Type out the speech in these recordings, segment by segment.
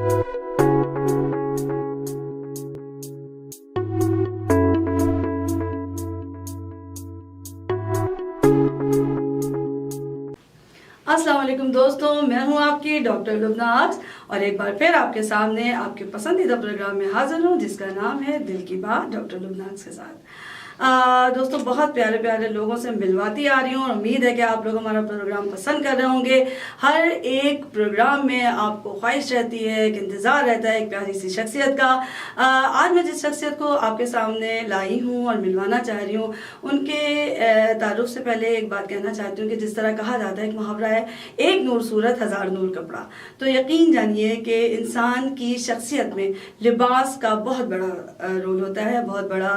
अस्सलाम वालेकुम दोस्तों, मैं हूं आपकी डॉक्टर लुब्ना आक्स और एक बार फिर आपके सामने आपके पसंदीदा प्रोग्राम में हाजिर हूं जिसका नाम है दिल की बात डॉक्टर लुब्ना आक्स के साथ। दोस्तों, बहुत प्यारे प्यारे लोगों से मिलवाती आ रही हूँ और उम्मीद है कि आप लोग हमारा प्रोग्राम पसंद कर रहे होंगे। हर एक प्रोग्राम में आपको ख्वाहिश रहती है, एक इंतज़ार रहता है एक प्यारी सी शख्सियत का। आज मैं जिस शख्सियत को आपके सामने लाई हूँ और मिलवाना चाह रही हूँ, उनके तारुफ से पहले एक बात कहना चाहती हूँ कि जिस तरह कहा जाता है, एक मुहावरा है, एक नूर सूरत हज़ार नूर कपड़ा। तो यकीन जानिए कि इंसान की शख्सियत में लिबास का बहुत बड़ा रोल होता है, बहुत बड़ा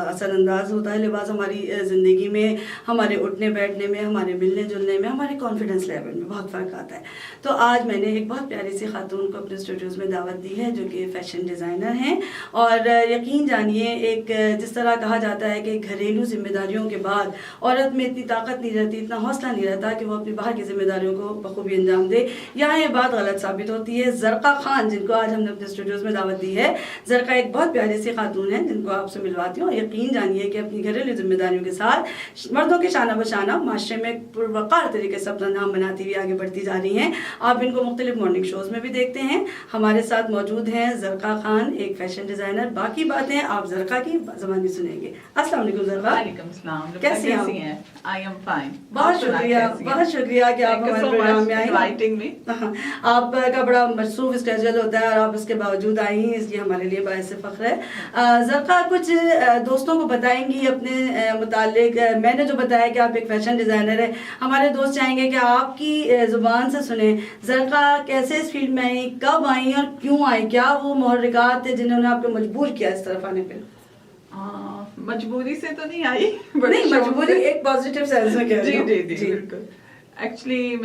असरअंदाज होता है लिबास हमारी ज़िंदगी में, हमारे उठने बैठने में, हमारे मिलने जुलने में, हमारे कॉन्फिडेंस लेवल में बहुत फ़र्क आता है। तो आज मैंने एक बहुत प्यारी सी खातून को अपने स्टूडियोज़ में दावत दी है जो कि फ़ैशन डिज़ाइनर हैं। और यकीन जानिए, एक जिस तरह कहा जाता है कि घरेलू जिम्मेदारियों के बाद औरत में इतनी ताकत नहीं रहती, इतना हौसला नहीं रहता कि वो अपनी बाहर की जिम्मेदारियों को बखूबी अंजाम दे। यहाँ ये बात गलत साबित होती है। ज़रक़ा खान, जिनको आज हमने अपने स्टूडियोज़ में दावत दी है, ज़रक़ा एक बहुत प्यारी सी खातून है जिनको आपसे मिलवाती हूँ। यकीन जानिए कि अपनी घरेलू जिम्मेदारियों के साथ मर्दों के शाना बशाना माशरे में पुरवकार तरीके से अपना नाम बनाती हुई आगे बढ़ती जा रही हैं। आप इनको मुख्तलिफ मॉर्निंग शोज़ में भी देखते हैं। हमारे साथ मौजूद हैं ज़रक़ा खान, एक फैशन डिज़ाइनर। बाकी बातें आप ज़रक़ा की ज़बानी सुनेंगे। अस्सलाम वालेकुम ज़रक़ा। वालेकुम सलाम। कैसी हैं? I am fine. बहुत शुक्रिया कि आप हमारे प्रोग्राम में आई। आपका बड़ा मसरूफ स्केड्यूल होता है और आप इसके बावजूद आई हैं, इसलिए हमारे लिए बायस फ़ख्र है। ज़रक़ा, कुछ दोस्तों को बताएंगी अपने मुतालिक? मैंने जो बताया कि आप एक फैशन डिज़ाइनर है, हमारे दोस्त चाहेंगे कि आपकी ज़ुबान से सुने ज़रक़ा कैसे इस फील्ड में आई, कब आई और क्यों आई? क्या वो मुहर्रिकात थे जिन्होंने आपको मजबूर किया इस तरफ आने पे? मजबूरी से तो नहीं आई, नहीं, मजबूरी एक पॉजिटिव सेंस में कह रही हूं। जी बिल्कुल। एक्चुअली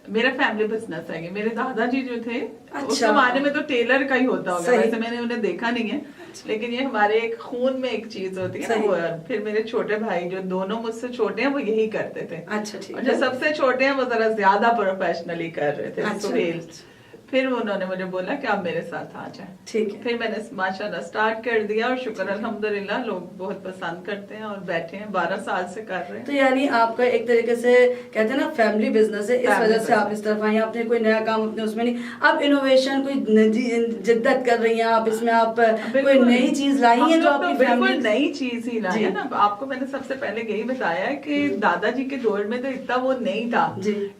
मेरा फैमिली बिजनेस है। मेरे दादाजी जो थे, उस जमाने में तो टेलर का ही होता होगा, वैसे मैंने उन्हें देखा नहीं है, लेकिन ये हमारे एक खून में एक चीज होती है ना। फिर मेरे छोटे भाई जो दोनों मुझसे छोटे हैं वो यही करते थे। अच्छा, ठीक है। और जो सबसे छोटे हैं वो जरा ज्यादा प्रोफेशनली कर रहे थे। सुहेल। फिर उन्होंने मुझे बोला कि आप मेरे साथ आ जाएं। ठीक है। फिर मैंने माशाल्लाह स्टार्ट कर दिया और शुक्र अल्हम्दुलिल्लाह लोग बहुत पसंद करते हैं और बैठे हैं, 12 साल से कर रहे हैं। तो यानी आपका एक तरीके से कहते हैं ना फैमिली बिजनेस है, इस वजह से आप इस तरफ आई। आपने कोई नया काम अपने उसमें नहीं, आप इनोवेशन कोई जिद्दत कर रही हैं, आप इसमें आप कोई नई चीज लाई है जो आपकी फैमिली नई चीज ही लाई है ना। आपको मैंने सबसे पहले यही बताया है कि दादाजी के दौर में तो इतना वो नहीं था।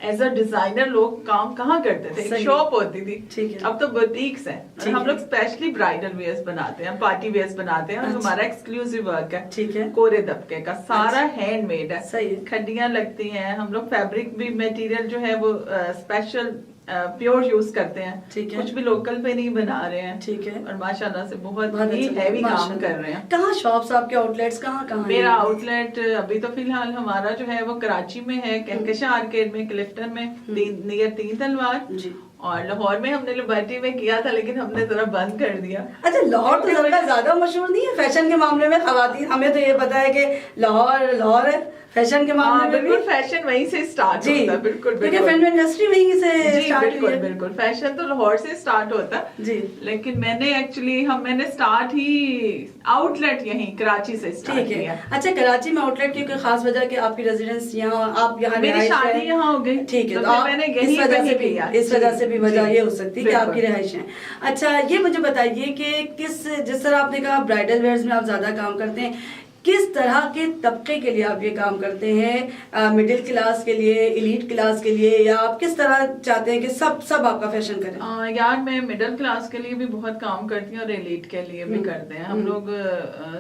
एज अ डिजाइनर लोग काम कहाँ करते थे, शॉप होती थी। अब तो बुटीक्स हैं। हम लोग स्पेशली ब्राइडल वेयर्स बनाते हैं, पार्टी वेयर्स बनाते हैं और हमारा एक्सक्लूसिव वर्क है। ठीक है। कोरे दबके का सारा हैंडमेड है। सही है। खड्डियां लगती हैं, हम लोग फैब्रिक भी मटेरियल जो है वो स्पेशल प्योर यूज करते हैं। ठीक है। कुछ भी लोकल पे नहीं बना रहे हैं। ठीक है। और माशाल्लाह से बहुत ही हैवी काम कर रहे हैं। कहाँ शॉप्स आपके, आउटलेट्स कहाँ? मेरा आउटलेट अभी तो फिलहाल हमारा जो है वो कराची में है, कहकशां आर्केड में, क्लिफ्टन में, नियर 3 तलवार जी। और लाहौर में हमने लिबर्टी में किया था, लेकिन हमने जरा बंद कर दिया। अच्छा, लाहौर तो ज्यादा मशहूर नहीं है फैशन के मामले में खवातीन? हमें तो ये पता है कि लाहौर है फैशन के मामले में। बिल्कुल, फैशन वहीं से स्टार्ट होता है। बिल्कुल, फिल्म इंडस्ट्री वहीं से स्टार्ट हुई है। बिल्कुल, फैशन तो लाहौर से स्टार्ट होता है जी। लेकिन मैंने स्टार्ट ही आउटलेट यहीं कराची से स्टार्ट किया। अच्छा, कराची में आउटलेट की कोई खास वजह कि आपकी रेजिडेंस यहाँ, आप यहाँ, मेरी शादी यहाँ हो गई। ठीक है, तो मैंने इस वजह से भी वजह ये हो सकती है कि आपकी रिहाइश है। अच्छा, ये मुझे बताइए कि जिस तरह आपने कहा ब्राइडल वेयर्स में आप ज्यादा काम करते हैं, किस तरह के तबके के लिए आप ये काम करते हैं? मिडिल क्लास के लिए, एलीट क्लास के लिए, या आप किस तरह चाहते हैं कि सब आपका फैशन करें? यार, मैं मिडिल क्लास के लिए भी बहुत काम करती हूँ और एलीट के लिए भी करते हैं हम लोग।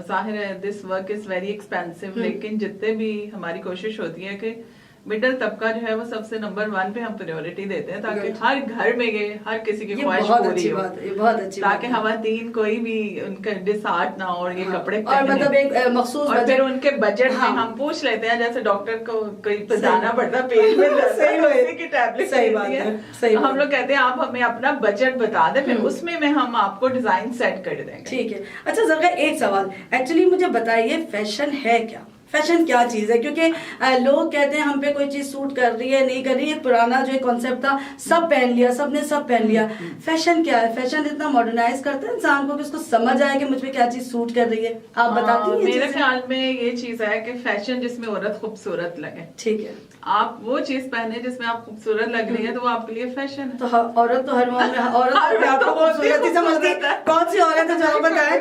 जाहिर है this work is very expensive, लेकिन जितने भी हमारी कोशिश होती है कि मिडिल तबका जो है वो सबसे नंबर 1 पे हम प्रायोरिटी देते हैं, ताकि हर घर में ये हर किसी की ख्वाहिश पूरी हो। बहुत अच्छी ताकि खवातीन कोई भी उनका डिसहार्ट ना हो और ये कपड़े और मतलब एक मखसूस, और फिर उनके बजट में हम पूछ लेते हैं, जैसे डॉक्टर को कोई जाना पड़ता पेट में की टैबलेट। सही बात है। हम लोग कहते हैं आप हमें अपना बजट बता दें, फिर उसमें हम आपको डिजाइन सेट कर देंगे। ठीक है। अच्छा ज़रा एक सवाल, एक्चुअली मुझे बताइए फैशन है क्या? फैशन क्या चीज़ है, क्योंकि लोग कहते हैं हम पे कोई चीज़ सूट कर रही है नहीं कर रही है, पुराना जो कॉन्सेप्ट था सब पहन लिया, सबने सब पहन लिया। फैशन क्या है? फैशन इतना मॉडर्नाइज करता है इंसान को कि उसको समझ आए कि मुझ पे क्या चीज़ सूट कर रही है। आप बताती हैं? मेरे ख्याल में ये चीज़ है कि फैशन जिसमें औरत खूबसूरत लगे, ठीक है, आप वो चीज पहने जिसमें आप खूबसूरत लग रही है तो वो आपके लिए फैशन है। तो औरत तो हर औरत को खूबसूरत ही समझती है। कौन सी औरत है जो बताए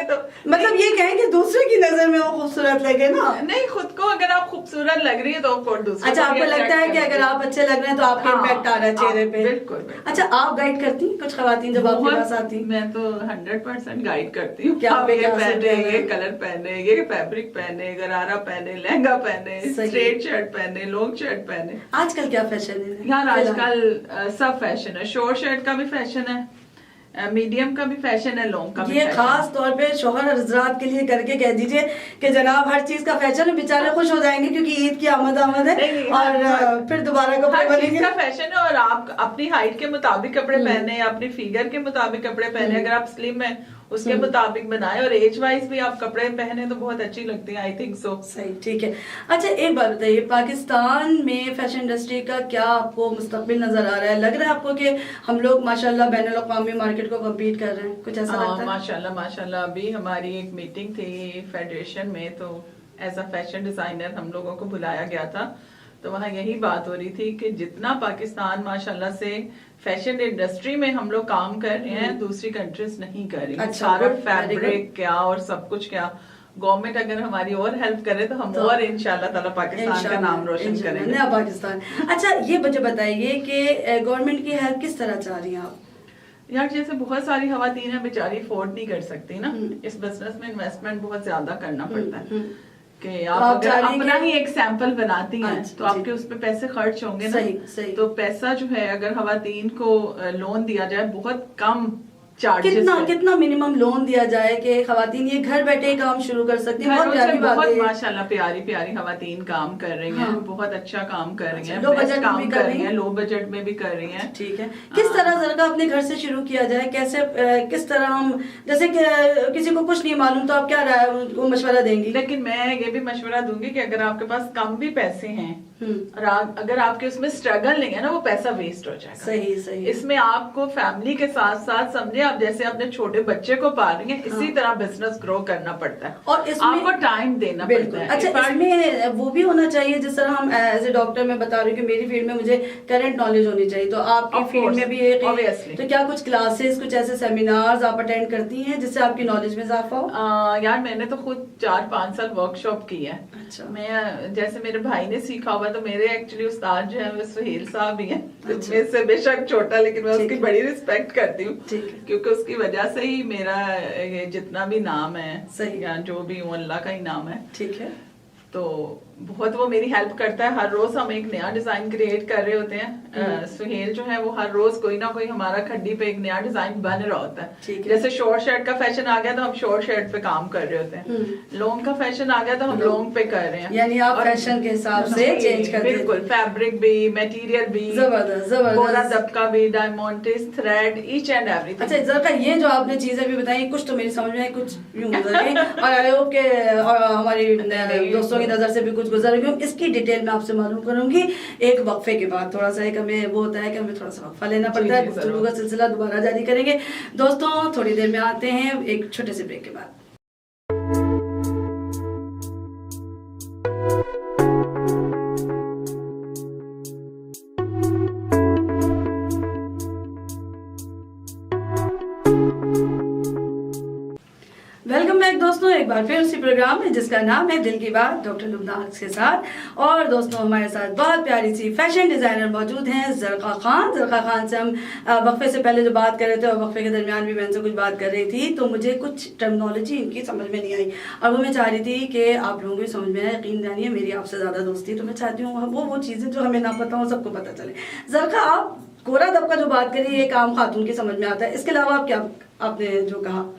तो मतलब ये कहें कि दूसरे की नजर में वो खूबसूरत लगे ना, नहीं, खुद को अगर आप खूबसूरत लग रही है तो कौन दूसरा। अच्छा, आपको लगता है कि अगर आप अच्छे लग रहे हैं तो आपके इम्पैक्ट आ रहा है चेहरे पे? बिल्कुल। अच्छा, आप गाइड करती हैं कुछ खवातीन जब आपके पास आती हैं? मैं तो 100% गाइड करती हूँ। क्या ये पहने, ये कलर पहने, ये फैब्रिक पहने, गरारा पहने, लहंगा पहने, स्ट्रेट शर्ट पहने, लॉन्ग शर्ट पहने। आजकल क्या फैशन है यार? आजकल सब फैशन है। शॉर्ट शर्ट का भी फैशन है, मीडियम का भी फैशन है, लॉन्ग का भी। ये खास तौर पे शोहर हजरात के लिए करके कह दीजिए कि जनाब हर चीज का फैशन है, बेचारे खुश हो जाएंगे क्योंकि ईद की आमद है और फिर दोबारा कपड़े बनेंगे। का फैशन है और आप अपनी हाइट के मुताबिक कपड़े पहने, अपनी फिगर के मुताबिक कपड़े पहने। अगर आप स्लिम है उसके मुताबिक बनाए और एज वाइज भी आप कपड़े पहने तो बहुत अच्छी लगती है। I think so. सही, ठीक है। अच्छा, एक बात बताइए, पाकिस्तान में फैशन इंडस्ट्री का क्या आपको मुस्तकबिल नजर आ रहा है? लग रहा है आपको कि हम लोग माशाल्लाह बैनुल अक़वामी मार्केट को कम्पीट कर रहे हैं? कुछ ऐसा लगता है? माशाल्लाह माशाल्लाह। अभी हमारी एक मीटिंग थी फेडरेशन में, तो एज अ फैशन डिजाइनर हम लोगों को बुलाया गया था, तो वहाँ यही बात हो रही थी कि जितना पाकिस्तान माशाल्लाह से फैशन इंडस्ट्री में हम लोग काम कर रहे हैं दूसरी कंट्रीज नहीं कर रही। अच्छा, सारा फैब्रिक क्या और सब कुछ क्या, गवर्नमेंट अगर हमारी और हेल्प करे तो हम और इंशाल्लाह ताला पाकिस्तान का नाम रोशन करेंगे। नया पाकिस्तान। अच्छा, ये मुझे बताइए कि गवर्नमेंट की हेल्प किस तरह चाह रही हैं आप? यार, जैसे बहुत सारी खवातीन है बेचारी अफोर्ड नहीं कर सकती ना, इस बिजनेस में इन्वेस्टमेंट बहुत ज्यादा करना पड़ता है कि आप अगर अपना ही एक सैंपल बनाती हैं तो आपके उस पे पैसे खर्च होंगे ना। सही। तो पैसा जो है अगर खवातीन को लोन दिया जाए बहुत कम चार्जेस, कितना मिनिमम लोन दिया जाए कि खवातीन ये घर बैठे काम शुरू कर सकती हैं? बहुत माशाल्लाह प्यारी प्यारी खवातीन काम कर रही हैं। बहुत अच्छा काम कर रही हैं, लो बजट काम कर रही हैं, लो बजट में भी कर रही हैं। ठीक है। किस तरह जरा अपने घर से शुरू किया जाए? कैसे किस तरह हम, जैसे किसी को कुछ नहीं मालूम तो आप क्या राय उनको मशवरा देंगी? लेकिन मैं ये भी मशवरा दूंगी कि अगर आपके पास कम भी पैसे हैं और अगर आपके उसमें स्ट्रगल नहीं है ना, वो पैसा वेस्ट हो जाएगा। सही सही। इसमें आपको फैमिली के साथ साथ समझे आप जैसे अपने छोटे बच्चे को पाल रही हैं, इसी तरह बिजनेस ग्रो करना पड़ता है और इसमें आपको टाइम देना पड़ता है। अच्छा, इसमें वो भी होना चाहिए जिस तरह हम एज ए डॉक्टर मैं बता रही हूँ कि मेरी फील्ड में मुझे करंट नॉलेज होनी चाहिए, तो आपकी फील्ड में भी तो क्या कुछ क्लासेस, कुछ ऐसे सेमिनार्स आप अटेंड करती हैं जिससे आपकी नॉलेज में इजाफा हो? यार, मैंने तो खुद 4-5 साल वर्कशॉप की है। अच्छा। मैं जैसे मेरे भाई ने सीखा हुआ, तो मेरे एक्चुअली उस्ताद जो है वो सुहेल साहब ही हैं। अच्छा। मेरे से बेशक छोटा, लेकिन मैं उसकी बड़ी रिस्पेक्ट करती हूँ क्योंकि उसकी वजह से ही मेरा ये जितना भी नाम है या जो भी हूँ अल्लाह का ही नाम है। ठीक है। तो बहुत वो मेरी हेल्प करता है। हर रोज हम एक नया डिजाइन क्रिएट कर रहे होते हैं। सुहेल जो है वो हर रोज कोई ना कोई हमारा खड्डी पे एक नया डिजाइन बन रहा होता है। जैसे शॉर्ट शर्ट का फैशन आ गया तो हम शॉर्ट शर्ट पे काम कर रहे होते हैं। लॉन्ग का फैशन आ गया तो हम लॉन्ग पे कर रहे हैं। यानी आप फैशन के हिसाब से चेंज करते हैं? बिल्कुल, फैब्रिक भी, मटेरियल भी, जबरदस्त दबका भी, diamonds, thread, each and everything. अच्छा, जरा ये जो आपने चीजें भी बताई कुछ तो मेरी समझ में कुछ यूं गुजर गई और आई होप के हमारी दोस्तों की नजर से भी कुछ गुजर गई। इसकी डिटेल में आपसे मालूम करूंगी एक वक्फे के बाद। थोड़ा सा एक हमें वो होता है कि हमें थोड़ा सा वक्फा लेना पड़ता है, गुफ्तगू का सिलसिला दोबारा जारी करेंगे। दोस्तों, थोड़ी देर में आते हैं एक छोटे से ब्रेक के बाद। वेलकम बैक दोस्तों, एक बार फिर उसी प्रोग्राम में जिसका नाम है दिल की बात डॉक्टर लुब्ना अक्स के साथ। और दोस्तों, हमारे साथ बहुत प्यारी सी फैशन डिजाइनर मौजूद हैं, ज़रक़ा खान। ज़रक़ा खान से हम वक्फे से पहले जो बात कर रहे थे और वक्फे के दरमियान भी मैं इनसे कुछ बात कर रही थी, तो मुझे कुछ टर्मिनोलॉजी इनकी समझ में नहीं आई और वो मैं चाह रही थी कि आप लोगों को भी समझ में आए। यकीन जानिए मेरी आपसे ज़्यादा दोस्ती, तो मैं चाहती हूँ वो चीज़ें जो हमें ना पता हो सबको पता चले। ज़रक़ा, आप कोरा दबका जो बात करी एक आम खातून की समझ में आता है, इसके अलावा आप क्या आपने जो कहा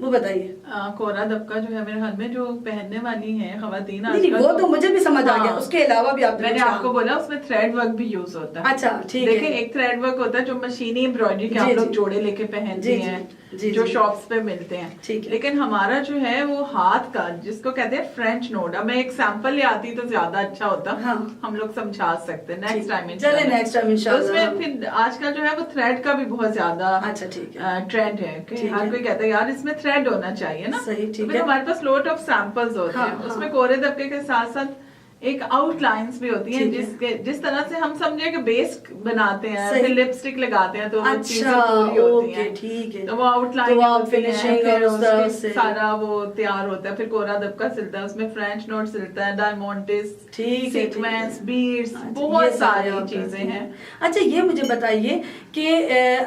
वो बताइए। कोरा दबका जो है मेरे ख्याल में जो पहनने वाली है खवातीन नहीं, वो तो मुझे भी समझ आ गया, उसके अलावा भी मैंने आपको बोला उसमें थ्रेड वर्क भी यूज होता है। अच्छा ठीक है। देखिए एक थ्रेड वर्क होता है जो मशीनी एम्ब्रॉयडरी के आप लोग जोड़े लेके पहनते हैं, जो शॉप्स पे मिलते हैं, लेकिन हमारा जो है वो हाथ का जिसको कहते हैं फ्रेंच नोट। अब मैं एक सैंपल ले आती तो ज्यादा अच्छा होता। हाँ। हम लोग समझा सकते हैं नेक्स्ट टाइम। चले नेक्स्ट टाइम इंशाल्लाह। उसमें फिर आजकल जो है वो थ्रेड का भी बहुत ज्यादा अच्छा ठीक है ट्रेंड है कि हर कोई कहता है यार इसमें थ्रेड होना चाहिए ना। सही ठीक है। है। हमारे पास लोट ऑफ सैंपल्स होते हैं। उसमें कोरे दबके के साथ साथ एक आउटलाइंस भी होती हैं जिस तरह से हम समझे कि बेस बनाते हैं फिर लिपस्टिक लगाते हैं तो अच्छा, चीजें पूरी होती हैं। ठीक है। तो वो आउटलाइन तो फिनिशिंग और उस तरह से सारा वो तैयार होता है। फिर कोरा दबका सिलता है, उसमें फ्रेंच नोट सिलता है, डायमंड्स, सीक्वेंस, बीड्स, बहुत सारी चीजें हैं। अच्छा ये मुझे बताइए कि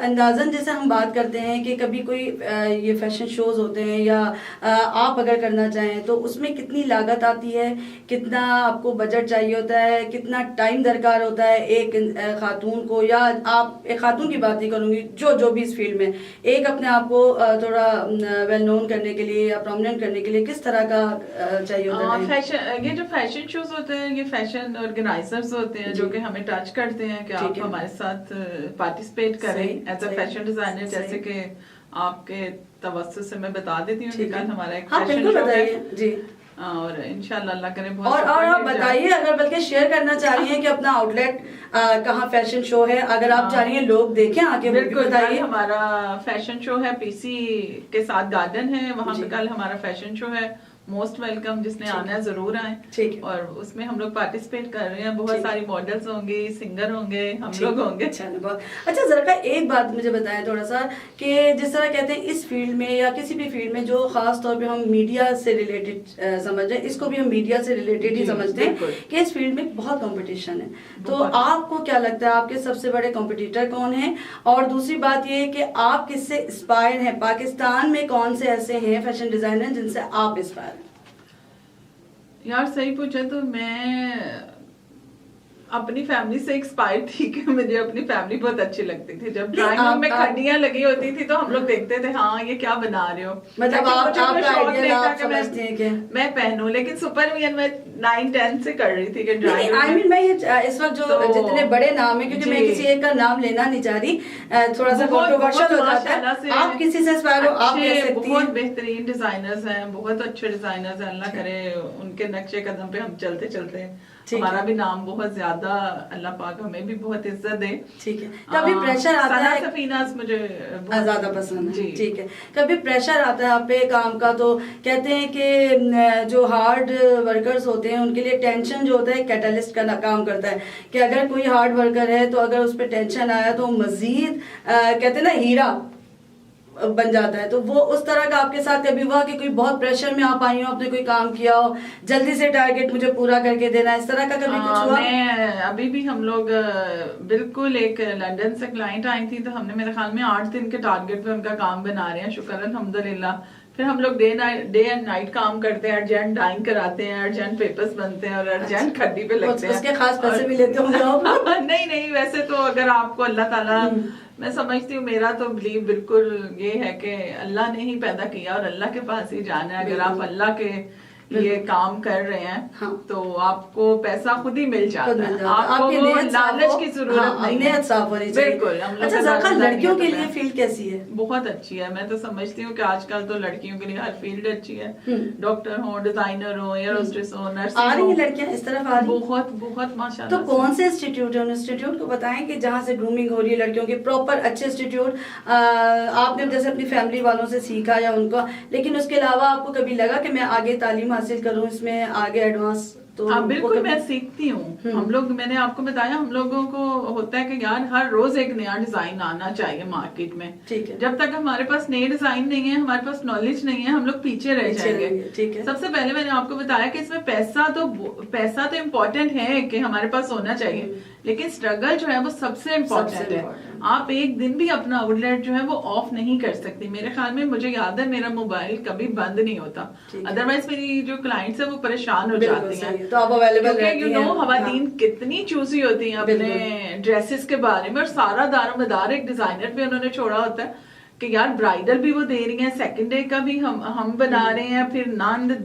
अंदाजन जैसे हम बात करते हैं कि कभी कोई ये फैशन शोज होते हैं या आप अगर करना चाहें तो उसमें कितनी लागत आती है, कितना आपको बजट चाहिए होता है, कितना टाइम दरकार होता है एक खातून को, या आप एक खातून की बात नहीं करूंगी, जो भी इस फील्ड में एक अपने आप को थोड़ा वेल नोन करने के लिए या प्रोमिनेंट करने के लिए किस तरह का चाहिए होता है? फैशन, ये जो फैशन शोज होते हैं ये फैशन ऑर्गेनाइजर्स होते हैं जो कि हमें टच करते हैं कि आप हमारे साथ पार्टिसिपेट करें एज अ फैशन डिजाइनर। जैसे कि आपके तवज्जुह से मैं बता देती हूँ कि कल हमारा एक फैशन शो है जी, और इंशाल्लाह अल्लाह करे बहुत। और आप बताइए अगर बल्कि शेयर करना चाह रही हैं कि अपना आउटलेट कहाँ फैशन शो है, अगर आप चाह रही हैं लोग देखें आके, बिल्कुल बताइए। हमारा फैशन शो है पीसी के साथ गार्डन है, वहाँ पे कल हमारा फैशन शो है। मोस्ट वेलकम, जिसने आना है जरूर आए। ठीक है। और उसमें हम लोग पार्टिसिपेट कर रहे हैं, बहुत सारी मॉडल्स होंगी, सिंगर होंगे, हम लोग होंगे। अच्छा जरा का एक बात मुझे बताएं थोड़ा सा कि जिस तरह कहते हैं इस फील्ड में या किसी भी फील्ड में जो खास तौर पे हम मीडिया से रिलेटेड समझ रहे हैं, इसको भी हम मीडिया से रिलेटेड ही समझते हैं कि इस फील्ड में बहुत कंपटीशन है। तो आपको क्या लगता है आपके सबसे बड़े कॉम्पिटिटर कौन है? और दूसरी बात ये है कि आप किससे इंस्पायर हैं, पाकिस्तान में कौन से ऐसे हैं फैशन डिजाइनर जिनसे आप इंस्पायर? यार सही पूछा तो मैं अपनी फैमिली से एक्सपायर थी कि मुझे अपनी फैमिली बहुत अच्छी लगती थी। जब ड्राइंग रूम में खंडियां लगी होती थी तो हम लोग देखते थे हाँ ये क्या बना रहे हो, मतलब मैं पहनूं। लेकिन सुपर वियन में 9-10 से कर रही थी कि ड्राइंग। आई मीन मैं ये इस वक्त जो जितने बड़े नाम है, क्योंकि मैं किसी एक का नाम लेना नहीं चाह रही, थोड़ा सा कंट्रोवर्शियल हो जाता है, आप किसी से इंस्पायर हो, आप कह सकती हैं। बहुत बेहतरीन डिजाइनर्स हैं, बहुत अच्छे डिजाइनर्स हैं, अल्लाह करे उनके नक्शे कदम पे हम चलते चलते हमारा भी नाम बहुत ज्यादा, अल्लाह पाक हमें भी बहुत इज्जत दे। ठीक है। कभी प्रेशर आता है? सफीनास मुझे ज्यादा पसंद है। ठीक है। कभी प्रेशर आता है आप पे काम का, तो कहते हैं कि जो हार्ड वर्कर्स होते हैं उनके लिए टेंशन जो होता है कैटलिस्ट का काम करता है, कि अगर कोई हार्ड वर्कर है तो अगर उस पर टेंशन आया तो मजीद कहते हैं ना हीरा बन जाता है। तो वो उस तरह का आपके साथ कभी हुआ कि कोई बहुत प्रेशर में आप आई हो, आपने कोई काम किया हो, जल्दी से टारगेट मुझे पूरा करके देना, इस तरह का कभी कुछ हुआ? मैं अभी भी हम लोग बिल्कुल एक लंदन से क्लाइंट आई थी तो हमने मेरे ख्याल में 8 दिन के टारगेट पे उनका काम बना रहे हैं, शुक्र अल्हम्दुलिल्लाह। फिर हम लोग डे एंड नाइट काम करते हैं, अर्जेंट डाइंग कराते हैं, अर्जेंट पेपर्स बनते हैं और अर्जेंट खड्डी पे लगते हैं। उसके खास पैसे भी लेते होंगे? नहीं वैसे तो अगर आपको अल्लाह ताला, मैं समझती हूँ मेरा तो बिलीव बिल्कुल ये है कि अल्लाह ने ही पैदा किया और अल्लाह के पास ही जाना है। अगर आप अल्लाह के लिए काम कर रहे हैं हाँ। तो आपको पैसा खुद ही मिल जाता है, आपको लालच की जरूरत नहीं है, साफ होनी चाहिए। बिल्कुल। अच्छा ज़रा लड़कियों के लिए फील्ड कैसी है? बहुत अच्छी है। मैं तो समझती हूँ कि आजकल तो लड़कियों के लिए हर फील्ड अच्छी है, डॉक्टर हो, डिजाइनर हो, एयर होस्टेस हो, नर्स आ रही है लड़कियाँ इस तरफ आ रही? बहुत माशाल्लाह। तो कौन से इंस्टीट्यूट है? इंस्टीट्यूट को बताएं कि जहाँ से ग्रूमिंग हो रही है लड़कियों की, प्रॉपर अच्छे इंस्टीट्यूट। आपने जैसे अपनी फैमिली वालों से सीखा या उनका, लेकिन उसके अलावा आपको कभी लगा कि मैं आगे तालीम हासिल करूं, इसमें आगे एडवांस? तो बिल्कुल मैं सीखती हूँ। हम लोग, मैंने आपको बताया, हम लोगों को होता है कि यार हर रोज एक नया डिजाइन आना चाहिए मार्केट में। ठीक है। जब तक हमारे पास नए डिजाइन नहीं है, हमारे पास नॉलेज नहीं है, हम लोग पीछे रह जाएंगे। ठीक है। सबसे पहले मैंने आपको बताया कि इसमें पैसा तो इम्पोर्टेंट है कि हमारे पास होना चाहिए, लेकिन स्ट्रगल जो है वो सबसे इम्पोर्टेंट है। आप एक दिन भी अपना आउटलेट जो है वो ऑफ नहीं कर सकती। मेरे ख्याल में, मुझे याद है, मेरा मोबाइल कभी बंद नहीं होता, अदरवाइज मेरी जो क्लाइंट्स है वो परेशान हो जाती हैं। तो आप अवेलेबल रहती हैं। खवातीन कितनी चूजी होती हैं अपने ड्रेसेस के बारे में, और सारा दारोमदार एक डिजाइनर पे उन्होंने छोड़ा होता है। कि यार ब्राइडल भी वो दे रही हैं, सेकंड डे का भी हम बना रहे हैं, फिर नंद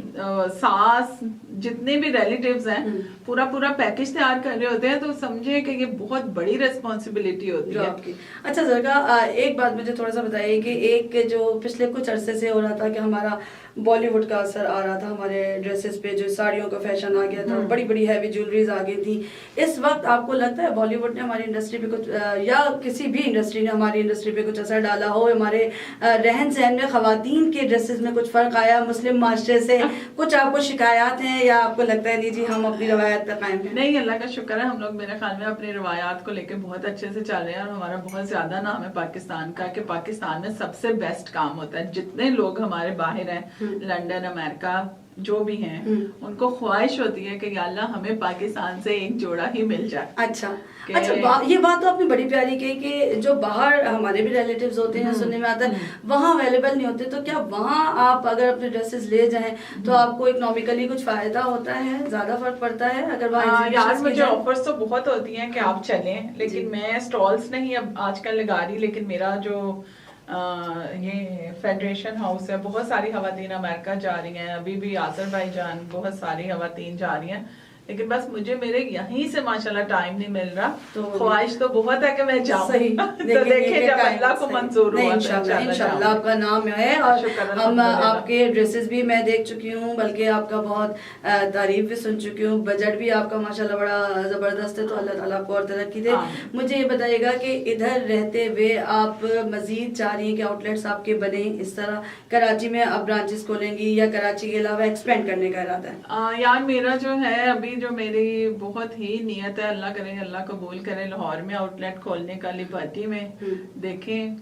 सास जितने भी रिलेटिव्स हैं पूरा पूरा पैकेज तैयार कर रहे होते हैं, तो समझे कि ये बहुत बड़ी रिस्पॉन्सिबिलिटी होती है आपकी। अच्छा जरका, एक बात मुझे थोड़ा सा बताइए कि एक जो पिछले कुछ अरसे से हो रहा था कि हमारा बॉलीवुड का असर आ रहा था हमारे ड्रेसेस पे, जो साड़ियों का फैशन आ गया था, बड़ी बड़ी हैवी ज्वेलरीज आ गई थी। इस वक्त आपको लगता है बॉलीवुड ने हमारी इंडस्ट्री पे कुछ या किसी भी इंडस्ट्री ने हमारी इंडस्ट्री पे कुछ असर डाला हो, हमारे रहन सहन में खवातीन के ड्रेसेस में कुछ फर्क आया मुस्लिम माशरे से? कुछ आपको शिकायत हैं या आपको लगता है नहीं जी हम अपनी रवायत पे कायम हैं? नहीं, अल्लाह का शुक्र है, हम लोग मेरे ख्याल में अपनी रवायात को लेकर बहुत अच्छे से चल रहे हैं और हमारा बहुत ज्यादा नाम है पाकिस्तान का कि पाकिस्तान में सबसे बेस्ट काम होता है। जितने लोग हमारे बाहर हैं, लंदन अमेरिका जो भी हैं, उनको ख्वाहिश होती है कि या अल्लाह हमें पाकिस्तान से एक जोड़ा ही मिल जाए। अच्छा ये बात तो आपने बड़ी प्यारी कही कि जो बाहर हमारे भी रिलेटिव्स होते हैं, सुनने में आता है वहाँ अवेलेबल नहीं होते, तो क्या वहाँ आप अगर अपने ड्रेसेस ले जाएं तो आपको इकोनॉमिकली कुछ फायदा होता है, ज्यादा फर्क पड़ता है अगर वहाँ? यार मुझे ऑफर्स तो बहुत होती हैं कि आप चलें, लेकिन मैं स्टॉल्स नहीं अब आजकल लगा रही, लेकिन मेरा जो ये फेडरेशन हाउस है, बहुत सारी खवातीन अमेरिका जा रही हैं, अभी भी आज़रबाईजान बहुत सारी खवातीन जा रही हैं, लेकिन बस मुझे मेरे यहीं से माशाल्लाह टाइम नहीं मिल रहा। तो ख्वाहिश तो बहुत है कि मैं जाऊं। तो देखें जब अल्लाह को मंजूर हुआ इंशाल्लाह आपका नाम है। और हम आपके ड्रेसेस भी मैं देख चुकी हूँ, बल्कि आपका बहुत तारीफ भी सुन चुकी हूँ, बजट भी आपका माशाल्लाह बड़ा जबरदस्त है, तो अल्लाह ताला आपको और तरक्की दे। मुझे ये बताइएगा कि इधर रहते हुए आप मजीद चाह रही हैं कि आउटलेट्स आपके बने, इस तरह कराची में अब ब्रांचेस खोलेंगी या कराची के अलावा एक्सपेंड करने का इरादा है? यार मेरा जो है अभी जो मेरी बहुत ही नियत है, अल्लाह करे अल्लाह कबूल करे, लाहौर में आउटलेट खोलने का, लिबर्टी में, देखें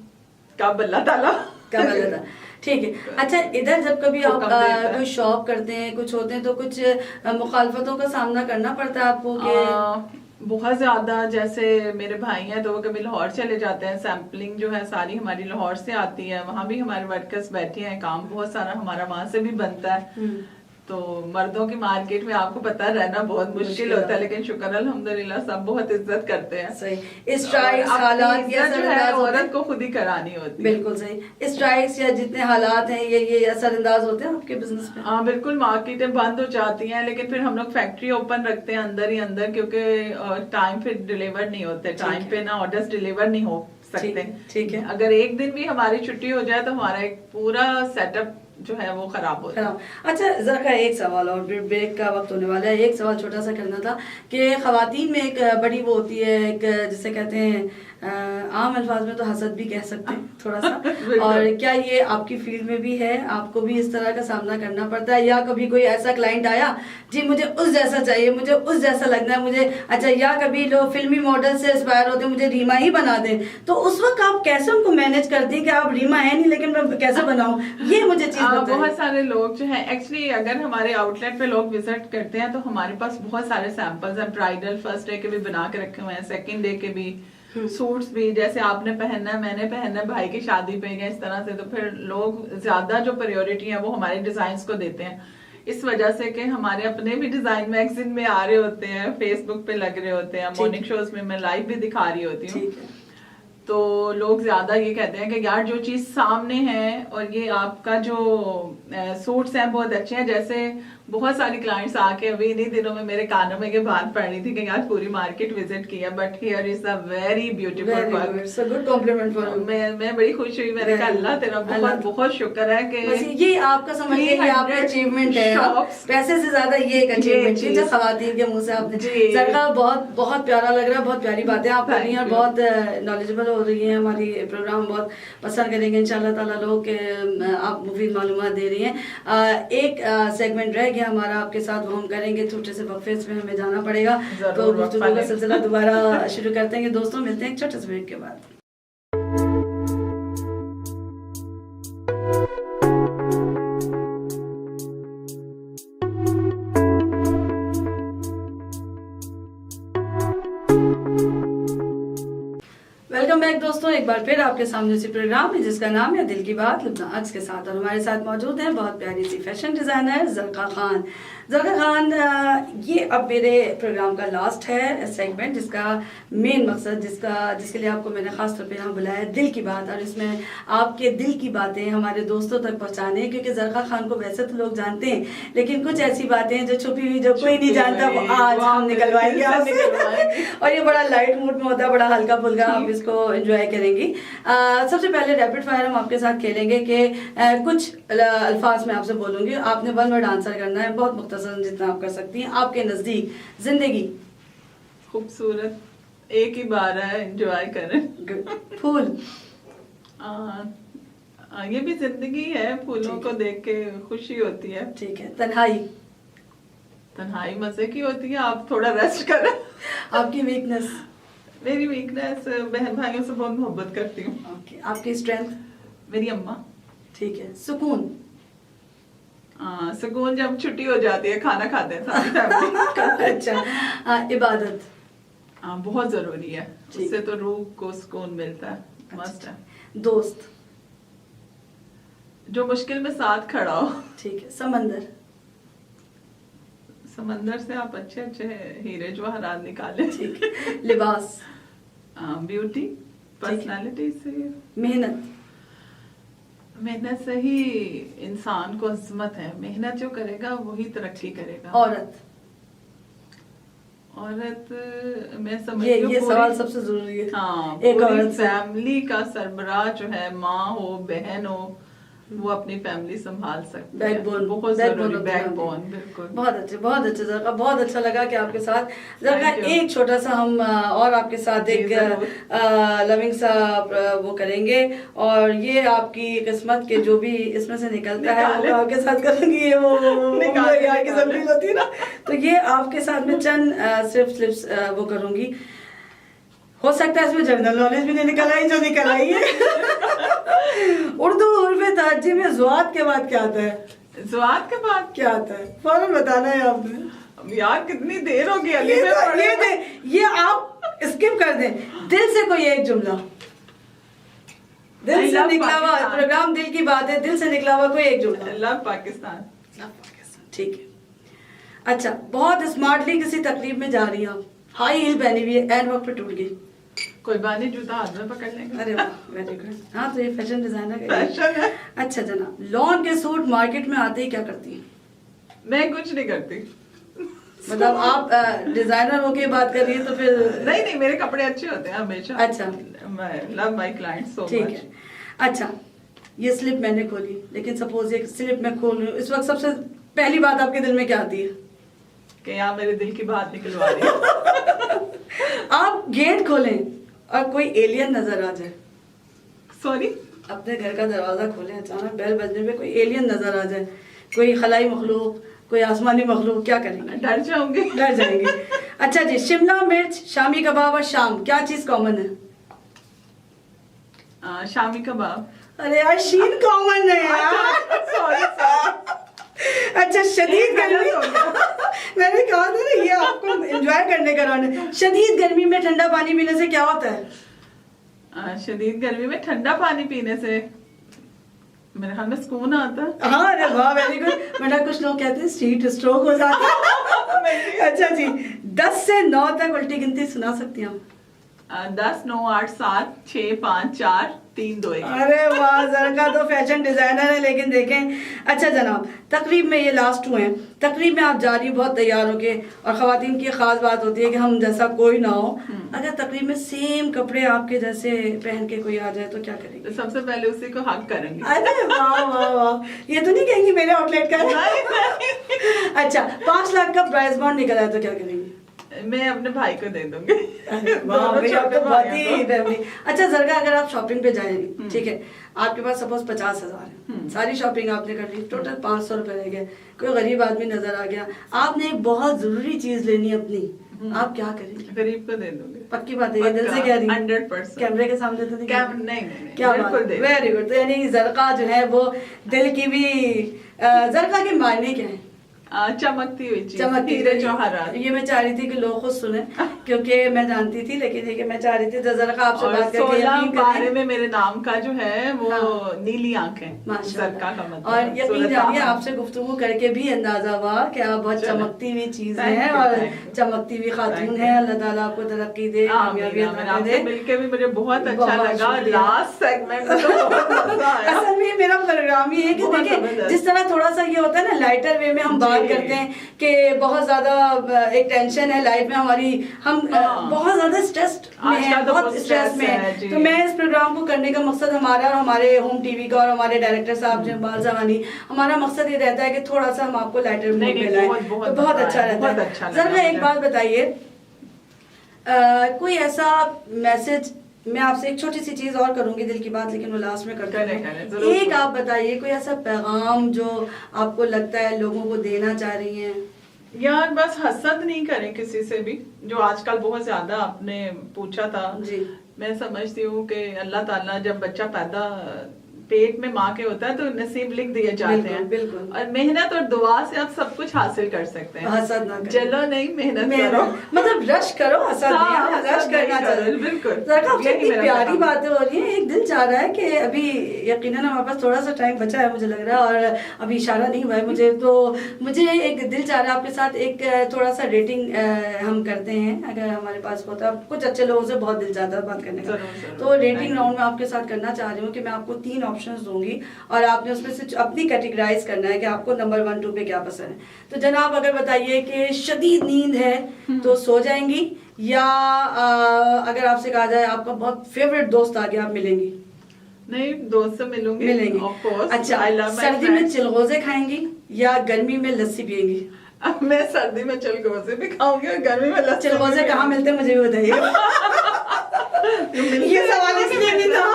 कब अल्लाह ताला कब अल्लाह ताला। ठीक है। अच्छा इधर जब कभी आप कोई शॉप करते हैं, कुछ होते हैं, तो कुछ मुखालफतों का सामना करना पड़ता है आपको? बहुत ज्यादा, जैसे मेरे भाई हैं तो वो कभी लाहौर चले जाते हैं, सैम्पलिंग जो है सारी हमारी लाहौर से आती है, वहाँ भी हमारे वर्कर्स बैठे हैं, काम बहुत सारा हमारा वहाँ से भी बनता है। तो मर्दों की मार्केट में आपको पता रहना बहुत मुश्किल होता है, लेकिन शुक्र अल्हम्दुलिल्लाह सब बहुत इज्जत करते हैं। सही। स्ट्राइक्स हालात या जो है औरत को खुद ही करानी होती है। बिल्कुल सही। स्ट्राइक्स या जितने हालात हैं ये असरअंदाज होते हैं आपके बिजनेस पे? हाँ बिल्कुल, मार्केटें बंद हो जाती हैं, लेकिन फिर हम लोग फैक्ट्री ओपन रखते हैं अंदर ही अंदर, क्योंकि टाइम फिर डिलीवर नहीं होते, टाइम पे ना ऑर्डर्स डिलीवर नहीं हो सकते। ठीक है। अगर एक दिन भी हमारी छुट्टी हो जाए तो हमारा एक पूरा सेटअप जो है वो खराब हो जाए। अच्छा जरा एक सवाल और ब्रेक का वक्त होने वाला है, एक सवाल छोटा सा करना था कि खवातीन में एक बड़ी वो होती है, एक जिसे कहते हैं आम अल्फाज में तो हसद भी कह सकते हैं थोड़ा सा, और क्या ये आपकी फील्ड में भी है? आपको भी इस तरह का सामना करना पड़ता है, या कभी कोई ऐसा क्लाइंट आया जी मुझे उस जैसा चाहिए, मुझे उस जैसा लगना है मुझे, अच्छा, या कभी लोग फिल्मी मॉडल से इंस्पायर होते हैं मुझे रीमा ही बना दें, तो उस वक्त आप कैसे उनको मैनेज करते हैं कि आप रीमा है नहीं लेकिन मैं कैसे बनाऊं? ये मुझे चीज बहुत सारे लोग जो है एक्चुअली अगर हमारे आउटलेट पे लोग विजिट करते हैं तो हमारे पास बहुत सारे सैंपल्स हैं, ब्राइडल फर्स्ट डे के भी बना के रखे हुए हैं, सेकंड डे के भी, सूट्स भी, जैसे आपने पहनना है मैंने पहनना है भाई की शादी पे या इस तरह से, तो फिर लोग ज्यादा जो प्रायोरिटी है वो हमारे डिजाइन को देते हैं, इस वजह से कि हमारे अपने भी डिजाइन मैगजीन में आ रहे होते हैं, फेसबुक पे लग रहे होते हैं, मॉर्निंग शोज में मैं लाइव भी दिखा रही होती हूँ, तो लोग ज्यादा ये कहते हैं कि यार जो चीज सामने है और ये आपका जो सूट्स हैं बहुत अच्छे हैं। जैसे बहुत सारी क्लाइंट्स आके अभी इन्हीं दिनों में मेरे कानों में ये बात पड़ रही थी कि यार पूरी मार्केट विजिट किया, but here is a very beautiful work, so good complement for you. मैं बड़ी खुश हुई, मैंने कहा अल्लाह तेरा बहुत बहुत शुक्र है कि ये आपका समझिए कि आपका अचीवमेंट है, पैसे से ज्यादा ये एक अचीवमेंट है जो खवातीन के मुंह से आपने सरका, बहुत बहुत प्यारा लग रहा है, बहुत प्यारी बातें आप कर रही हैं और बहुत नॉलेजेबल हो रही है, हमारी प्रोग्राम बहुत पसंद करेंगे इंशाल्लाह ताला लोग, आप मुफीद मालूमात दे रही हैं। एक सेगमेंट रह गया हमारा आपके साथ, वो हम करेंगे, छोटे से वक्फे में हमें जाना पड़ेगा, तो गुफ्तगू का सिलसिला दोबारा शुरू करते हैं। दोस्तों मिलते हैं एक छोटे से ब्रेक के बाद। वेलकम बैक दोस्तों, एक बार फिर आपके सामने उसी प्रोग्राम है जिसका नाम है दिल की बात लुब्ना अक्स के साथ। और हमारे साथ मौजूद हैं बहुत प्यारी सी फैशन डिज़ाइनर ज़रका खान। ज़रका खान, ये अब मेरे प्रोग्राम का लास्ट है सेगमेंट, जिसका मेन मकसद जिसके लिए आपको मैंने ख़ास तौर पे यहाँ बुलाया है, दिल की बात। और इसमें आपके दिल की बातें हमारे दोस्तों तक पहुँचाने, क्योंकि ज़रका खान को वैसे तो लोग जानते हैं, लेकिन कुछ ऐसी बातें जो छुपी हुई, जो कोई नहीं जानता, वो आज हम निकलवाएंगे आपसे। और ये बड़ा लाइट मूड में होता है, बड़ा हल्का फुल्का, आप इसको एंजॉय करेंगी। सबसे पहले रैपिड फायर हम आपके साथ खेलेंगे कि कुछ अल्फाज में आपसे बोलूंगी, आपने वन वर्ड आंसर करना है, बहुत मुख्तसर जितना आप कर सकती हैं। आपके नजदीक जिंदगी खूबसूरत, एक ही बार है, एंजॉय करें। फूल ये भी जिंदगी है, फूलों को देख के खुशी होती है। ठीक है। तन्हाई तन्हाई मजे की होती है, आप थोड़ा रेस्ट करें। आपकी वीकनेस? मेरी वीकनेस, बहन भाइयों से बहुत मोहब्बत करती हूँ। ओके। आपकी स्ट्रेंथ? मेरी अम्मा। ठीक है। सुकून? सुकून जब छुट्टी हो जाती है, खाना खाते हैं सारी फैमिली। अच्छा। इबादत? बहुत जरूरी है, उससे तो रूह को सुकून मिलता है। मस्त है। दोस्त? जो मुश्किल में साथ खड़ा हो। ठीक है। समंदर? समंदर से आप अच्छे अच्छे हीरे जवाहरात निकाले। ठीक है। लिबास? ब्यूटी, पर्सनालिटी से। मेहनत? मेहनत से ही इंसान को अजमत है, मेहनत जो करेगा वही तरक्की करेगा। औरत? औरत मैं समझती हूँ ये सवाल सबसे जरूरी है। हाँ, एक औरत फैमिली का सरबराह जो है, माँ हो, बहन हो, वो अपनी फैमिली संभाल सकती है। बैकबोन, बहुत जरूरी, बैकबोन। बिल्कुल। बहुत अच्छे, बहुत अच्छे ज़रका, बहुत अच्छा लगा कि आपके साथ ज़रका एक छोटा सा हम और आपके साथ एक लविंग सा वो करेंगे, और ये आपकी किस्मत के जो भी इसमें से निकलता है वो आपके साथ करेंगे। ये वो यहाँ की जमीन होती है ना, तो ये आपके साथ में चंद सिर्फ स्लिप्स वो करूँगी। हो सकता है इसमें जनरल नॉलेज भी नहीं निकल आई, जो निकल आई है। उर्दू उर्फ तर्जी में ज़ुआत के बाद क्या आता है? ज़ुआत के बाद क्या आता है? फौरन बताना है आपने। यार कितनी देर हो गई, ये आप स्किप कर दें। दिल से कोई एक जुमला, दिल से निकला हुआ, प्रोग्राम दिल की बात है, दिल से निकला हुआ कोई एक जुमला। लव पाकिस्तान। ठीक है। अच्छा, बहुत स्मार्टली किसी तकलीफ में जा रही हैं आप, हाई हील पहनी हुई है, एंड वक्त पे टूट गई, कोई बानी जूता हाथ में पकड़ लेंगे। अरे वाह, वेरी गुड। हाँ, तो ये फैशन डिजाइनर का फैशन है। अच्छा जनाब, लॉन के सूट मार्केट में आते ही क्या करती हैं? मैं कुछ नहीं करती। मतलब आप डिजाइनर होके बात कर रही है तो फिर? नहीं, मेरे कपड़े अच्छे होते हैं हमेशा। अच्छा, मैं love my clients so much. ठीक है। अच्छा, ये स्लिप मैंने खोली, लेकिन सपोज ये स्लिप मैं खोल रही हूँ, इस वक्त सबसे पहली बात आपके दिल में क्या आती है? कि यहाँ मेरे दिल की बात निकलवा रही है। आप गेट खोलें और कोई एलियन नजर आ जाए। सॉरी? अपने घर का दरवाजा खोलें, अचानक बेल बजने पे कोई एलियन नजर आ जाए, कोई खलाई मखलूक, कोई आसमानी मखलूक, क्या करेंगे? डर जाऊंगी। डर जाएंगे। अच्छा जी, शिमला मिर्च, शामी कबाब और शाम, क्या चीज कॉमन है? शामी कबाब। अरे यार, शीन कॉमन है यार। सॉरी। अच्छा, शदीद गर्मी। मैंने कहा था ना, ये आपको एंजॉय करने का राउंड है। शदीद गर्मी में ठंडा पानी पीने से क्या होता है? शदीद गर्मी में ठंडा पानी पीने से मेरे ख्याल में सुकून आता है। हाँ, अरे वाह, वेरी गुड। बेटा, कुछ लोग कहते हैं हीट स्ट्रोक हो जाता है। अच्छा जी, 10 से 9 तक उल्टी गिनती सुना सकती हैं? 10, 9, 8, 7, 6, 5, 4, 3, 2, 1। अरे वाह, ज़रका तो फैशन डिजाइनर है, लेकिन देखें। अच्छा जनाब, तकरीब में ये लास्ट हुए हैं, तकरीब में आप जा रही बहुत तैयार होके, और ख़वातीन की खास बात होती है कि हम जैसा कोई ना हो। अगर तकरीब में सेम कपड़े आपके जैसे पहन के कोई आ जाए तो क्या करेंगे? तो सबसे पहले उसी को हक करेंगे। अरे वाह वाह वाह, ये तो नहीं कहेंगी मेरे आउटलेट का है? अच्छा, 5 लाख का प्राइस बॉन्ड निकला है तो क्या करेंगी? मैं अपने भाई को दे दूंगी। अच्छा ज़रका, अगर आप शॉपिंग पे जाएंगी, ठीक है, आपके पास सपोज 50,000 है, सारी शॉपिंग आपने कर ली, टोटल 500 रुपए रह गए, कोई गरीब आदमी नजर आ गया, आपने एक बहुत जरूरी चीज लेनी अपनी, आप क्या करेंगे? गरीब को दे दूंगे। पक्की बात है, ये दिल से कह रही है? 100%। कैमरे के सामने तो नहीं, क्या बात, वेरी गुड। तो यानी ज़रका जो है वो दिल की भी, ज़रका के मायने क्या है? चमकती हुई चीज, चमकती हीरे हुई। जवाहरात। ये मैं चाह रही थी कि लोग खुद सुने, क्योंकि मैं जानती थी, लेकिन ये कि मैं चाह रही थी जरा आपसे और बात करके 16 यकीन बारे करें। में मेरे नाम का जो है वो हाँ। नीली आंखें, माशाल्लाह। ज़रका का मतलब और है, यकीन सूरत जानिए आहा। आपसे गुफ्तगू करके भी अंदाजा हुआ कि आप बहुत चलो। चमकती हुई चीज Thank है you, और thank you. चमकती हुई खातून Thank है। you. अल्लाह ताला आपको तरक्की दे, कामयाबी आमीन, आमीन। अता आपसे दे। मिलके भी मुझे बहुत अच्छा बहुत लगा। शुक्रिया। लास्ट सेगमेंट में तो बहुत मजा आया। असल में मेरा प्रोग्राम ही है कि बहुत देखिए जबरदस्त। जिस तरह थोड़ा सा ये होता है ना लाइटर वे में हम बात जी। करते हैं कि बहुत ज्यादा एक टेंशन है लाइफ में हमारी, हम हाँ। बहुत ज्यादा स्ट्रेस्ड में आजकल हैं, तो बहुत बहुत स्ट्रेस stress में है, हैं। जी। तो मैं इस प्रोग्राम को करने का मकसद हमारा और हमारे होम टीवी का और हमारे डायरेक्टर साहब जमाल जवानी, हमारा मकसद ये रहता है कि थोड़ा सा हम आपको लाइटर मूड नहीं, में नहीं, लाएं, बहुत- बहुत तो बहुत मजा अच्छा आया, रहता बहुत है। अच्छा लगा जरा एक मुझे। बात बताइए, कोई ऐसा मैसेज, मैं आपसे एक छोटी सी चीज और करूंगी दिल की बात, लेकिन वो लास्ट में करते करें, हैं। जरूर। एक आप बताइए कोई ऐसा पैगाम जो आपको लगता है लोगों को देना चाह रही हैं। यार बस हसद नहीं करें किसी से भी, जो आजकल बहुत ज्यादा आपने पूछा था। जी। मैं समझती हूँ कि अल्लाह ताला जब बच्चा पैदा पेट में माँ के होता है तो नसीब लिख दिए जाते हैं, बिल्कुल। और मेहनत और दुआ से आप सब कुछ हासिल कर सकते हैं। हसद ना करें। चलो नहीं, मेहनत करो, मतलब रश करो, हसद नहीं, हाँ, हाँ, रश हसद करना नहीं करो, चाहिए। बिल्कुल। जरा आपसे यही इतनी मेरा प्यारी पैगाम। बातें हो रही हैं, एक दिल चाह रहा है कि अभी यकीनन हमारे पास थोड़ा सा टाइम बचा है मुझे लग रहा है, और अभी इशारा नहीं हुआ है मुझे, तो मुझे एक दिल चाह रहा है आपके साथ एक थोड़ा सा रेटिंग हम करते हैं, अगर हमारे पास होता। कुछ अच्छे लोगों से बहुत दिल चाहता है बात करने का, जरूर, जरूर। तो रेटिंग Thank you. राउंड में आपके साथ करना चाह रही हूँ कि मैं आपको 3 ऑप्शंस दूंगी और आपने उसमें से अपनी कैटेगराइज करना है कि आपको नंबर 1 2 पे क्या पसंद है। तो जनाब अगर बताइए कि शदीद नींद है तो सो जाएंगी, या अगर आपसे कहा जाए आपका बहुत फेवरेट दोस्त आके आप मिलेंगी। नहीं, दोस्त से मिलेंगी of course. अच्छा, I love my सर्दी में friends. चिलगोजे खाएंगी या गर्मी में लस्सी पिएंगी। अब मैं सर्दी में चिलगोजे भी खाऊंगी और गर्मी में लस्सी। चिलगोजे कहाँ मिलते हैं मुझे भी बताइए। ये सवाल इसलिए नहीं था।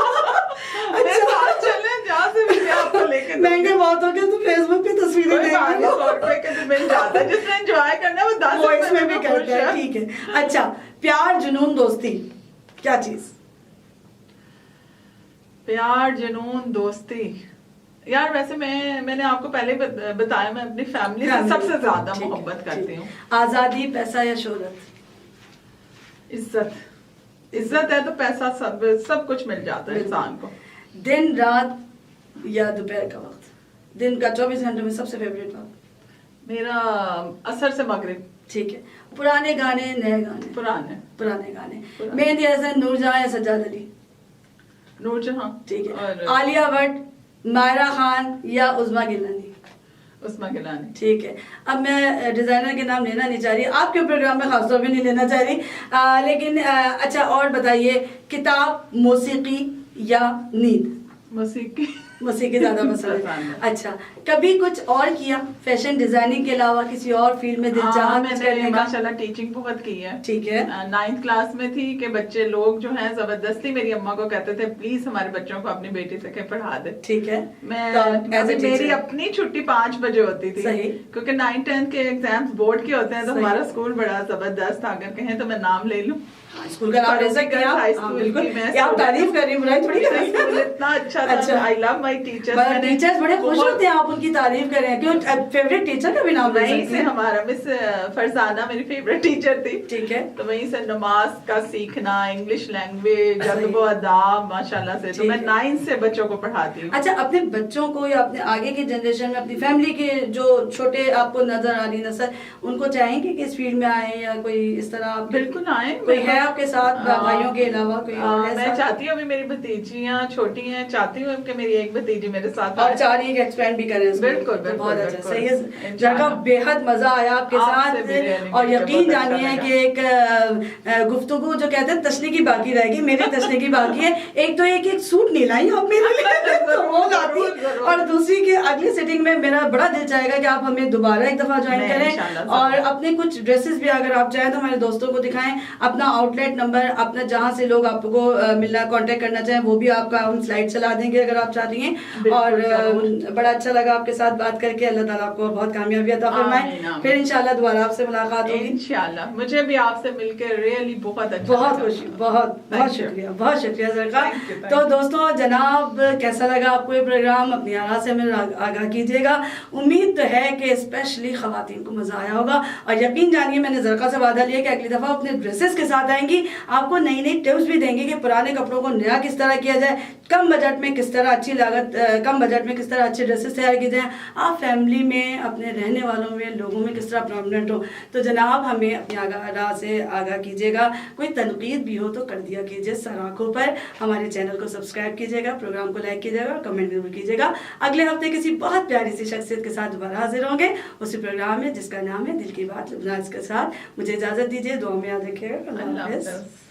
अच्छा, चलें जहाँ से भी आपको लेके महंगे बहुत हो गए तो फेसबुक पे तस्वीरें देंगे। 100 रुपए के तो मिल जाता है, जिसने एंजॉय करना है वो 10 वो रुपए इसमें में भी खुश करते हैं, है। ठीक है। अच्छा, प्यार जुनून दोस्ती क्या चीज? प्यार जुनून दोस्ती, यार वैसे मैंने आपको पहले बताया, मैं अपनी फैमिली से सबसे ज्यादा ठीक है, मोहब्बत करती हूँ। आजादी, पैसा या शोहरत? इज्जत। इज्जत है तो पैसा सब कुछ मिल जाता है इंसान को। दिन रात या दोपहर का वक्त? दिन का 24 घंटे में सबसे फेवरेट वक्त? मेरा असर से मगरिब। ठीक है। पुराने गाने, नए गाने? पुराने। पुराने गाने। मेहंदी हसन, नूरजहां या सज्जाद अली? नूरजहां। ठीक है। और आलिया भट्ट, मायरा खान या उस्मा गिलानी? उस्मा गिलानी। ठीक है। अब मैं डिजाइनर के नाम लेना नहीं चाह रही, आपके प्रोग्राम में खासतौर पे नहीं लेना चाह रही, लेकिन अच्छा और बताइए, किताब, मौसीकी या नींद? मौसीकी। मौसीकी ज्यादा पसंद है। अच्छा, कभी कुछ और किया फैशन डिजाइनिंग के अलावा किसी और फील्ड में दिलचस्प मैंने करने का? माशाल्लाह टीचिंग बहुत की है। ठीक है। 9th क्लास में थी कि बच्चे लोग जो हैं जबरदस्ती मेरी अम्मा को कहते थे प्लीज हमारे बच्चों को अपनी बेटी से कहीं पढ़ा दे। ठीक है। मैं तो as a मेरी teacher? अपनी छुट्टी 5 बजे होती थी। सही। क्योंकि 9th 10th के एग्जाम्स बोर्ड के होते हैं, तो सही। हमारा स्कूल बड़ा जबरदस्त था। अगर कहें तो मैं नाम ले लूं, स्कूल का नाम ले सकते हैं आप? हाई हाँ, स्कूल बिल्कुल। की मैं ये आप तारीफ कर रही हैं, बुराई थोड़ी कर रही हैं। स्कूल इतना अच्छा था। अच्छा। I love my teachers. Teachers बड़े खुश होते हैं आप उनकी तारीफ करें, क्यों? फेवरेट टीचर का भी नाम ले वहीं सकते से हैं। हमारा मिस फरजाना मेरी फेवरेट टीचर थी। ठीक है। तो वहीं से नमाज का सीखना, इंग्लिश लैंग्वेज, अदब व अदाब माशाल्लाह से, तो ठीक मैं है। 9th से बच्चों को पढ़ाती हूँ। अच्छा, अपने बच्चों को या अपने आगे की जनरेशन में अपनी फैमिली के जो छोटे आपको नजर आ रही नसल, उनको चाहेंगे कि इस फील्ड में आए या कोई इस तरह? बिल्कुल आए। कोई है आपके साथ भाइयों के अलावा कोई और ऐसा? मैं चाहती हूँ, अभी मेरी भतीजियाँ छोटी हैं, चाहती हूँ कि मेरी एक भतीजी मेरे साथ और आए। चाह रही है कि एक्सपेंड भी करें इसको। बिल्कुल, तो बिल्कुल, बहुत अच्छा, बिल्कुल। सही है। इंशाल्लाह। जगह बेहद मजा आया आपके आपसे भी रहने साथ, और के लिए यकीन बहुत अच्छा जानिए लगा। कि एक गुफ्तगू जो कहते हैं तशनी की बाकी रहेगी, मेरी तशनी की बाकी है। एक तो एक सूट नहीं लाई आप मेरे लिए तो वो लाती, जरूर, जरूर। और दूसरी की अगली सिटिंग में मेरा बड़ा दिल चाहेगा कि आप हमें दोबारा एक दफा ज्वाइन नहीं, करें, इंशाल्लाह, और जरूर। अपने कुछ ड्रेसेस भी अगर आप चाहें तो हमारे दोस्तों को दिखाएं, अपना आउट आउटलेट नंबर अपना जहाँ से लोग आपको मिलना कांटेक्ट करना चाहें वो भी आपका हम स्लाइड चला देंगे अगर आप चाहती हैं। और बड़ा अच्छा लगा आपके साथ बात करके। अल्लाह ताला आपको बहुत कामयाबी अता फरमाए। फिर इंशाल्लाह दोबारा आपसे मुलाकात होगी इंशाल्लाह। मुझे भी आपसे मिलकर रियली बहुत अच्छा, बहुत खुशी, बहुत शुक्रिया ज़रका। तो दोस्तों जनाब कैसा लगा आपको ये प्रोग्राम, अपनी आरा से हमें आगाह कीजिएगा। उम्मीद तो है कि स्पेशली खवातीन को मजा आया होगा और यकीन जानिए मैंने ज़रका से वादा लिया कि अगली दफ़ा अपने ड्रेसेस के साथ आएंगी, आपको नई नई टिप्स भी देंगे कि पुराने कपड़ों को नया किस तरह किया जाए, कम बजट में किस तरह अच्छी लागत, कम बजट में किस तरह अच्छे ड्रेसेस तैयार किए जाएँ, आप फैमिली में अपने रहने वालों में लोगों में किस तरह परमानेंट हो। तो जनाब हमें अपनी आगाह से आगाह कीजिएगा, कोई तनकीद भी हो तो कर दिया कीजिए सर आँखों पर। हमारे चैनल को सब्सक्राइब कीजिएगा, प्रोग्राम को लाइक कीजिएगा और कमेंट जरूर कीजिएगा। अगले हफ्ते किसी बहुत प्यारी सी शख्सियत के साथ दोबारा हाजिर होंगे उसी प्रोग्राम में जिसका नाम है दिल की बात लुबनाज के साथ। मुझे इजाज़त दीजिए, दुआ में याद रखिएगा। अल्लाह हाफ़िज़।